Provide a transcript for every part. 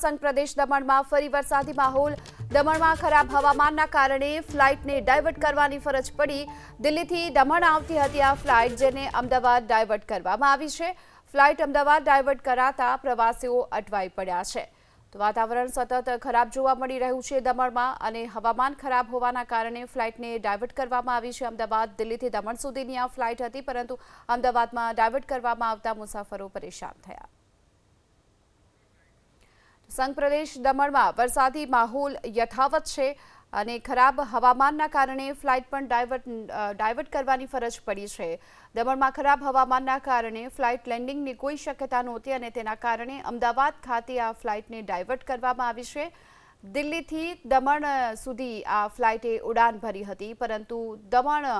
સંઘ પ્રદેશ દમણમાં ફરી વરસાદી માહોલ। દમણમાં ખરાબ હવામાનના કારણે ફ્લાઇટને ડાયવર્ટ કરવાની ફરજ પડી। દિલ્હીથી દમણ આવતી હતી આ ફ્લાઇટ, જેને અમદાવાદ ડાયવર્ટ કરવામાં આવી છે। ફ્લાઇટ અમદાવાદ ડાયવર્ટ કરાતા પ્રવાસીઓ અટવાઈ પડ્યા છે। તો વાતાવરણ સતત ખરાબ જોવા મળી રહ્યું છે દમણમાં, અને હવામાન ખરાબ હોવાના કારણે ફ્લાઇટને ડાયવર્ટ કરવામાં આવી છે। અમદાવાદ દિલ્હીથી દમણ સુધીની આ ફ્લાઇટ હતી, પરંતુ અમદાવાદમાં ડાયવર્ટ કરવામાં આવતા મુસાફરો પરેશાન થયા। સંઘ પ્રદેશ દમણમાં વરસાદી માહોલ યથાવત છે, અને ખરાબ હવામાનના કારણે ફ્લાઇટ પણ ડાયવર્ટ કરવાની ફરજ પડી છે। દમણમાં ખરાબ હવામાનના કારણે ફ્લાઇટ લેન્ડિંગની કોઈ શક્યતા નહોતી, અને તેના કારણે અમદાવાદ ખાતે આ ફ્લાઇટને ડાયવર્ટ કરવામાં આવી છે। દિલ્હીથી દમણ સુધી આ ફ્લાઇટે ઉડાન ભરી હતી, પરંતુ દમણ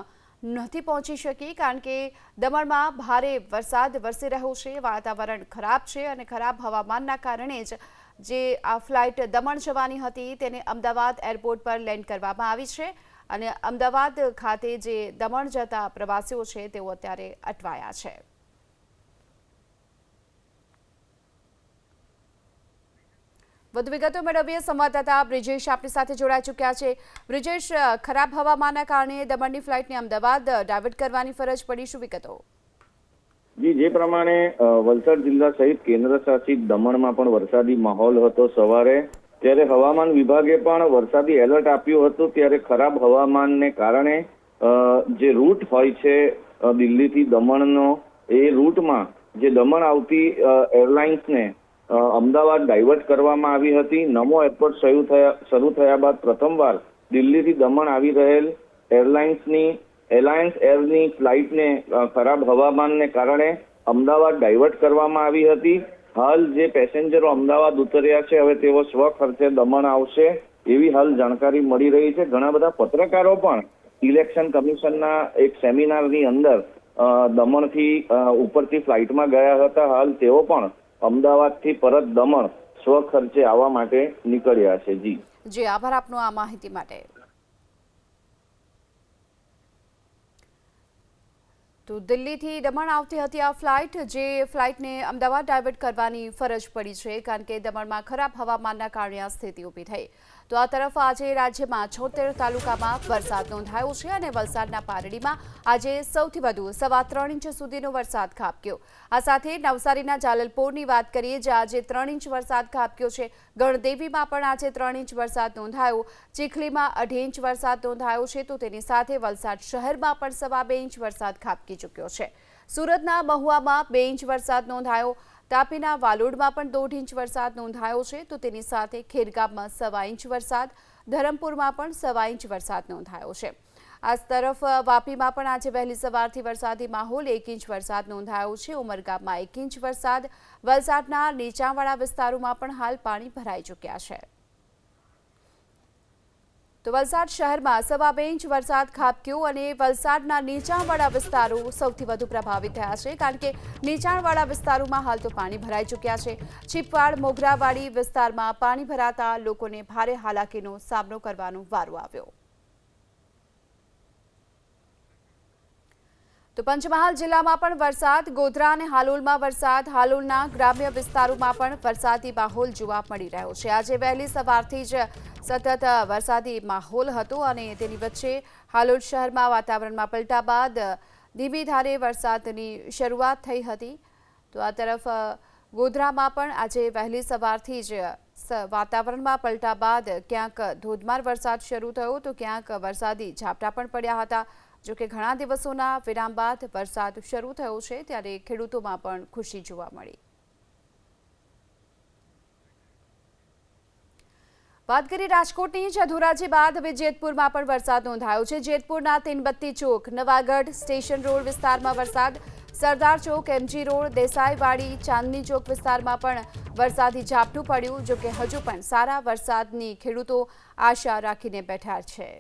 નથી પહોંચી શકી, કારણ કે દમણમાં ભારે વરસાદ વરસી રહ્યો છે। વાતાવરણ ખરાબ છે, અને ખરાબ હવામાનના કારણે જ જે આ ફ્લાઇટ દમણ જવાની હતી તેને અમદાવાદ એરપોર્ટ પર લેન્ડ કરવામાં આવી છે, અને અમદાવાદ ખાતે જે દમણ જતા પ્રવાસીઓ છે તેઓ અત્યારે અટવાયા છે। વધુ વિગતો મેળવીએ સંવાદદાતા બ્રિજેશ આપણી સાથે જોડાઈ ચૂક્યા છે। બ્રિજેશ, ખરાબ હવામાનના કારણે દમણની ફ્લાઇટને અમદાવાદ ડાયવર્ટ કરવાની ફરજ પડી, શું વિગતો? જી, જે પ્રમાણે વલસાડ જિલ્લા સહિત કેન્દ્ર શાસિત દમણમાં પણ વરસાદી માહોલ હતો સવારે, ત્યારે હવામાન વિભાગે પણ વરસાદી એલર્ટ આપ્યું હતું। ત્યારે ખરાબ હવામાનને કારણે જે રૂટ હોય છે દિલ્હીથી દમણનો, એ રૂટમાં જે દમણ આવતી એરલાઇન્સને અમદાવાદ ડાયવર્ટ કરવામાં આવી હતી। નમો એરપોર્ટ શરૂ થયા બાદ પ્રથમવાર દિલ્હીથી દમણ આવી રહેલ એરલાઇન્સની એલાયન્સ એરની ફ્લાઇટને ખરાબ હવામાનને કારણે અમદાવાદ ડાયવર્ટ કરવામાં આવી હતી। હાલ જે પેસેન્જરો અમદાવાદ ઉતર્યા છે, હવે તેઓ સ્વખર્ચે દમણ આવશે એવી હાલ જાણકારી મળી રહી છે। ઘણા બધા પત્રકારો પણ ઇલેક્શન કમિશનના એક સેમિનારની અંદર દમણથી ઉપરથી ફ્લાઇટમાં ગયા હતા। હાલ તેઓ પણ અમદાવાદથી પરત દમણ સ્વખર્ચે આવવા માટે નીકળ્યા છે। જી, આભાર આપનો આ માહિતી માટે। તો દિલ્હીથી દમણ આવતી હતી આ ફ્લાઇટ, જે ફ્લાઇટને અમદાવાદ ડાયવર્ટ કરવાની ફરજ પડી છે, કારણ કે દમણમાં ખરાબ હવામાનના કારણે આ સ્થિતિ ઊભી થઈ। તો આ તરફ આજે રાજ્યમાં 76 તાલુકામાં વરસાદ નોંધાયો છે, અને વલસાડના પારડીમાં આજે સૌથી વધુ 3.25 ઇંચ સુધીનો વરસાદ ખાબક્યો। આ સાથે નવસારીના જાલલપોરની વાત કરીએ, જ્યાં આજે 3 ઇંચ વરસાદ ખાબક્યો છે। ગણદેવીમાં પણ આજે 3 ઇંચ વરસાદ નોંધાયો। ચીખલીમાં 2.5 ઇંચ વરસાદ નોંધાયો છે, તો તેની સાથે વલસાડ શહેરમાં પણ 2.25 ઇંચ વરસાદ ખાબકી ચૂક્યો છે। સુરતના મહુવામાં 2 ઇંચ વરસાદ નોંધાયો। તાપીના વાલોડમાં પણ 1.5 ઇંચ વરસાદ નોંધાયો છે, તો તેની સાથે ખેરગામમાં 1.25 ઇંચ વરસાદ, ધરમપુરમાં પણ 1.25 ઇંચ વરસાદ નોંધાયો છે। આ તરફ વાપીમાં પણ આજે વહેલી સવારથી વરસાદી માહોલ, 1 ઇંચ વરસાદ નોંધાયો છે। ઉમરગામમાં 1 ઇંચ વરસાદ। વલસાડના નીચાણવાળા વિસ્તારોમાં પણ હાલ પાણી ભરાઈ ચૂક્યા છે। તો વલસાડ શહેરમાં 2.25 ઇંચ વરસાદ ખાબક્યો, અને વલસાડના નીચાણવાળા વિસ્તારો સૌથી વધુ પ્રભાવિત થયા છે, કારણ કે નીચાણવાળા વિસ્તારોમાં હાલ તો પાણી ભરાઈ ચૂક્યા છે। છીપવાડ મોગરાવાડી વિસ્તારમાં પાણી ભરાતા લોકોને ભારે હાલાકીનો સામનો કરવાનો વારો આવ્યો। તો પંચમહાલ જિલ્લામાં પણ વરસાદ, ગોધરા અને હાલોલમાં વરસાદ। હાલોલના ગ્રામ્ય વિસ્તારોમાં પણ વરસાદી માહોલ જોવા મળી રહ્યો છે। આજે વહેલી સવારથી જ સતત વરસાદી માહોલ હતો, અને તેની વચ્ચે હાલોલ શહેરમાં વાતાવરણમાં પલટા બાદ ધીમી ધારે વરસાદની શરૂઆત થઈ હતી। તો આ તરફ ગોધરામાં પણ આજે વહેલી સવારથી જ વાતાવરણમાં પલટા બાદ ક્યાંક ધોધમાર વરસાદ શરૂ થયો, તો ક્યાંક વરસાદી ઝાપટા પણ પડ્યા હતા। જો કે ઘણા દિવસોના વિરામ બાદ વરસાદ શરૂ થયો છે, ત્યારે ખેડૂતોમાં પણ ખુશી જોવા મળી। વાત કરીએ રાજકોટની, જ ધોરાજી બાદ હવે જેતપુરમાં પણ વરસાદ નોંધાયો છે। જેતપુરના તીનબત્તી ચોક, નવાગઢ સ્ટેશન રોડ વિસ્તારમાં વરસાદ। સરદાર ચોક, એમજી રોડ, દેસાઈવાડી, ચાંદની ચોક વિસ્તારમાં પણ વરસાદી ઝાપટું પડ્યું। જો કે હજુ પણ સારા વરસાદની ખેડૂતો આશા રાખીને બેઠા છે।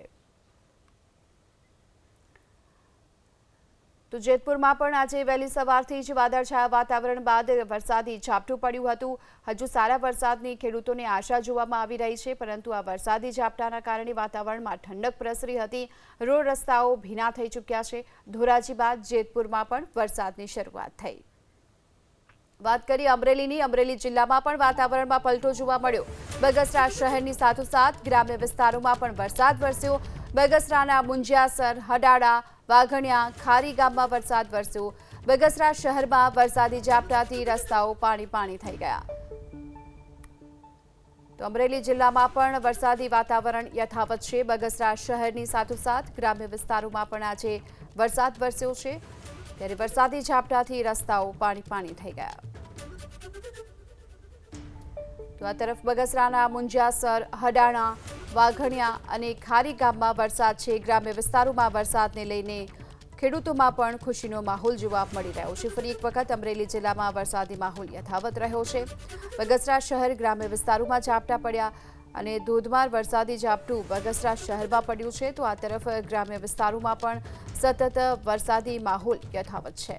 તો જેતપુરમાં પણ આજે વહેલી સવારથી જ વાદળછાયા વાતાવરણ બાદ વરસાદી ઝાપટું પડ્યું હતું। હજુ સારા વરસાદની ખેડૂતોને આશા જોવામાં આવી રહી છે, પરંતુ આ વરસાદી ઝાપટાના કારણે વાતાવરણમાં ઠંડક પ્રસરી હતી। રોડ રસ્તાઓ ભીના થઈ ચૂક્યા છે। ધોરાજી બાદ જેતપુરમાં પણ વરસાદની શરૂઆત થઈ। વાત કરીએ અમરેલીની. અમરેલી જિલ્લામાં પણ વાતાવરણમાં પલટો જોવા મળ્યો. બગસરા શહેરની સાથોસાથ ગ્રામ્ય વિસ્તારોમાં પણ વરસાદ વરસ્યો. બગસરાના મુંજિયાસર, હડાડા, વાઘણિયા, ખારી ગામમાં વરસાદ વરસ્યો. બગસરા શહેરમાં વરસાદી ઝાપટાથી રસ્તાઓ પાણી થઈ ગયા. તો અમરેલી જિલ્લામાં પણ વરસાદી વાતાવરણ યથાવત છે. બગસરા શહેરની સાથોસાથ ગ્રામ્ય વિસ્તારોમાં પણ આજે વરસાદ વરસ્યો છે. ત્યારે વરસાદી ઝાપટાથી રસ્તાઓ પાણી થઈ ગયા. તો આ તરફ બગસરાના મુંજિયાસર, હડાણા, વાઘણિયા અને ખારી ગામમાં વરસાદ છે. ગ્રામ્ય વિસ્તારોમાં વરસાદને લઈને ખેડૂતોમાં પણ ખુશીનો માહોલ જોવા મળી રહ્યો છે. ફરી એક વખત અમરેલી જિલ્લામાં વરસાદી માહોલ યથાવત રહ્યો છે. બગસરા શહેર ગ્રામ્ય વિસ્તારોમાં ઝાપટા પડ્યા અને ધોધમાર વરસાદી ઝાપટું બગસરા શહેરમાં પડ્યું છે. તો આ તરફ ગ્રામ્ય વિસ્તારોમાં પણ સતત વરસાદી માહોલ યથાવત છે.